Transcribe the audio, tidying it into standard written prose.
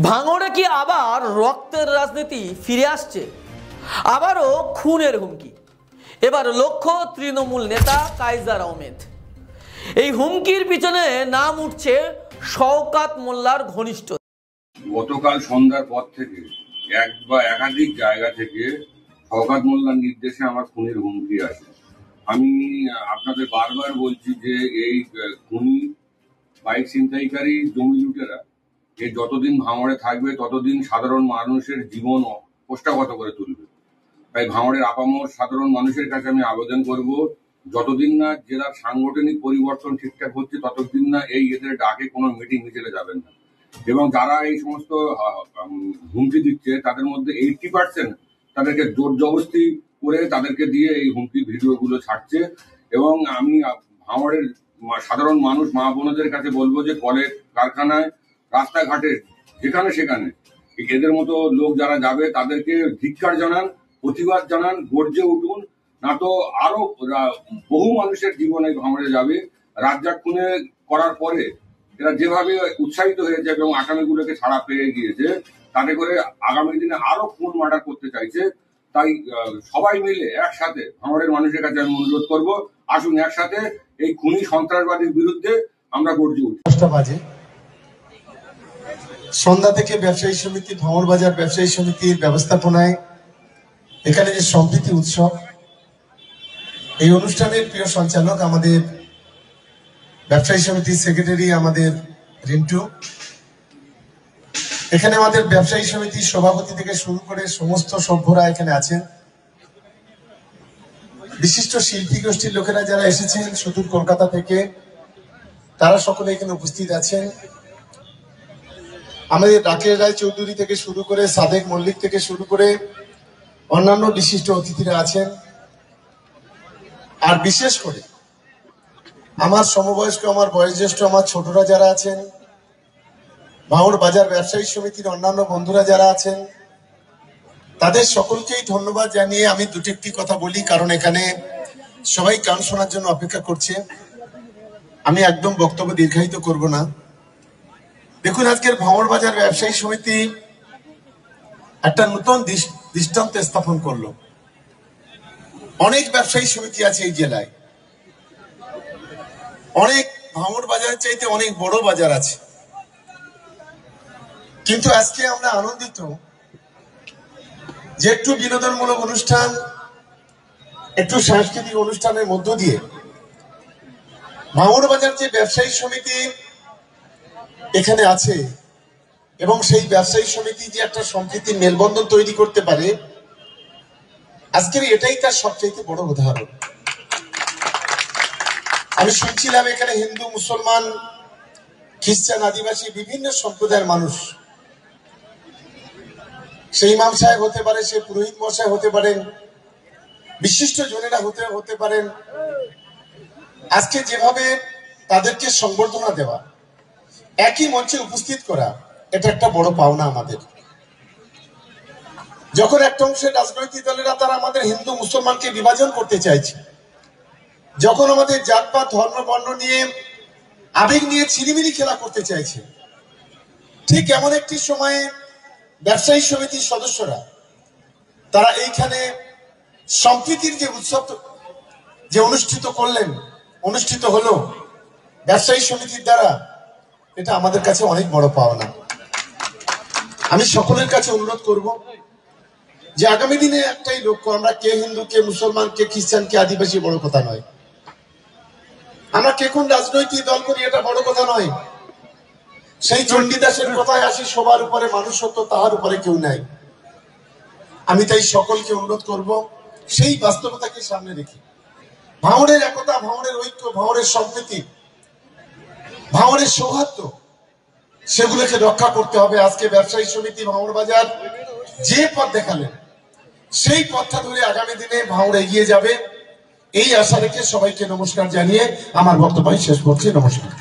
ভাঙড়ে কি আবার রক্তের রাজনীতি ফিরে আসছে? আবারও খুনের হুমকি। এবার লক্ষ্য তৃণমূল নেতা কাইজার আহমেদ। এই হুমকির পিছনে নাম উঠছে শওকাত মোল্লার ঘনিষ্ঠ। গতকাল সন্ধ্যার পর থেকে এক বা একাধিক জায়গা থেকে শওকাত মোল্লার নির্দেশে আমার খুনের হুমকি আসে। আমি আপনাদের বারবার বলছি যে এই খুনি, বাইক ছিনতাইকারী, জমি লুটেরা এ যতদিন ভাঙড়ে থাকবে ততদিন সাধারণ মানুষের জীবন কোষ্ঠাগত করে তুলবে। তাই ভাঙড়ের আপামর সাধারণ মানুষের কাছে আমি আবেদন করব, যতদিন না জেলার সাংগঠনিক পরিবর্তন ঠিকঠাক হচ্ছে ততদিন না এই এদের ডাকে কোনো মিটিং মিছিলে যাবেন না। এবং যারা এই সমস্ত হুমকি দিচ্ছে তাদের মধ্যে 80% তাদেরকে জোর জবরদস্তি করে তাদেরকে দিয়ে এই হুমকি ভিডিওগুলো ছাড়ছে। এবং আমি ভাঙড়ের সাধারণ মানুষ, মা বোনদের কাছে বলবো যে কলেজ, কারখানায়, রাস্তাঘাটে, যেখানে সেখানে এদের মতো লোক যারা যাবে তাদেরকে ধিক্কার জানান, প্রতিবাদ জানান, গর্জে উঠুন। না তো আরো বহু মানুষের জীবনে ভাঙড়ে যাবে। রাজ্জাক খুনে করার পরে এরা যেভাবে উৎসাহিত হয়েছে এবং আসামিগুলোকে ছাড়া পেয়ে গিয়েছে, তাতে করে আগামী দিনে আরো খুন মার্ডার করতে চাইছে। তাই সবাই মিলে একসাথে ভাঙড়ের মানুষের কাছে আমি অনুরোধ করব, আসুন একসাথে এই খুনি সন্ত্রাসবাদীর বিরুদ্ধে আমরা গর্জে উঠি। 10টা বাজে সন্ধ্যা থেকে ব্যবসায়ী সমিতি, ভাঙড় বাজার ব্যবসায়ী সমিতির ব্যবস্থাপনায় এখানে যে সম্প্রীতি উৎসব, এই অনুষ্ঠানের প্রিয় সঞ্চালক আমাদের ব্যবসায়ী সমিতির সেক্রেটারি আমাদের রিন্টু, এখানে আমাদের ব্যবসায়ী সমিতির সভাপতি থেকে শুরু করে সমস্ত সভ্যরা এখানে আছেন, বিশিষ্ট শিল্পী গোষ্ঠীর লোকেরা যারা এসেছেন সুদূর কলকাতা থেকে, তারা সকলে এখানে উপস্থিত আছেন। আমাদের রাকেশ রায় চৌধুরী থেকে শুরু করে সাদেক মল্লিক থেকে শুরু করে অন্যান্য বিশিষ্ট অতিথিরা আছেন। আর বিশেষ করে আমার সমবয়স্ক, আমার বয়োজ্যেষ্ঠ, আমার ছোটরা যারা আছেন, ভাঙড় বাজার ব্যবসায়ী সমিতির অন্যান্য বন্ধুরা যারা আছেন, তাদের সকলকেই ধন্যবাদ জানিয়ে আমি দুটি কথা বলি, কারণ এখানে সবাই গান শোনার জন্য অপেক্ষা করছে। আমি একদম বক্তব্য দীর্ঘায়িত করব না। দেখুন, আজকের ভাঙড় বাজার ব্যবসায়ী সমিতি একটা নতুন দৃষ্টান্ত স্থাপন করলো। অনেক ব্যবসায়ী সমিতি আছে এই জেলায়, অনেক ভাঙড় বাজারের চাইতে অনেক বড় বাজার আছে, কিন্তু আজকে আমরা আনন্দিত যে একটু বিনোদনমূলক অনুষ্ঠান, একটু সাংস্কৃতিক অনুষ্ঠানের মধ্য দিয়ে ভাঙড় বাজার যে ব্যবসায়ী সমিতি এখানে আছে এবং সেই ব্যবসায়ী সমিতি যে একটা সম্প্রীতির মেলবন্ধন তৈরি করতে পারে, আজকের এটাই তার সবচেয়ে বড় উদাহরণ। আমি শুনছিলাম এখানে হিন্দু, মুসলমান, খ্রিস্টান, আদিবাসী বিভিন্ন সম্প্রদায়ের মানুষ, সে ইমাম সাহেব হতে পারে, সে পুরোহিত মশাই হতে পারেন, বিশিষ্ট জনেরা হতে পারেন। আজকে যেভাবে তাদেরকে সংবর্ধনা দেওয়া, একই মঞ্চে উপস্থিত করা, এটা একটা বড় পাওনা আমাদের। যখন একটা অংশের রাজনৈতিক দলেরা তারা আমাদের হিন্দু মুসলমানকে বিভাজন করতে চাইছে, যখন আমাদের জাতপাত, ধর্ম, বর্ণ নিয়ে, আবেগ নিয়ে ছিনিমিনি খেলা করতে চাইছে, ঠিক এমন একটি সময়ে ব্যবসায়ী সমিতির সদস্যরা তারা এইখানে সম্প্রীতির যে উৎসব যে অনুষ্ঠিত হলো ব্যবসায়ী সমিতির দ্বারা, এটা আমাদের কাছে অনেক বড় পাওনা। আমি সকলের কাছে অনুরোধ করব যে আগামী দিনে একটাই লক্ষ্য, আমরা কে হিন্দু, কে মুসলমান, কে খ্রিস্টান, কে আদিবাসী বড় কথা নয়, আমরা কে কোন রাজনৈতিক দল করি এটা বড় কথা নয়। সেই চণ্ডীদাসের কথায় আসি, সবার উপরে মানুষ সত্য, তাহার উপরে কেউ নাই। আমি তাই সকলকে অনুরোধ করব, সেই বাস্তবতাকে সামনে রেখে ভাঙড়ের একতা, ভাঙড়ের ঐক্য, ভাঙড়ের সম্প্রীতি, ভাঙড়ের সৌহার্দ্য, সেগুলোকে রক্ষা করতে হবে। আজকে ব্যবসায়ী সমিতি ভাঙড় বাজার যে পথ দেখালেন, সেই পথটা ধরে আগামী দিনে ভাঙড় এগিয়ে যাবে, এই আশা রেখে সবাইকে নমস্কার জানিয়ে আমার বক্তব্য শেষ করছি। নমস্কার।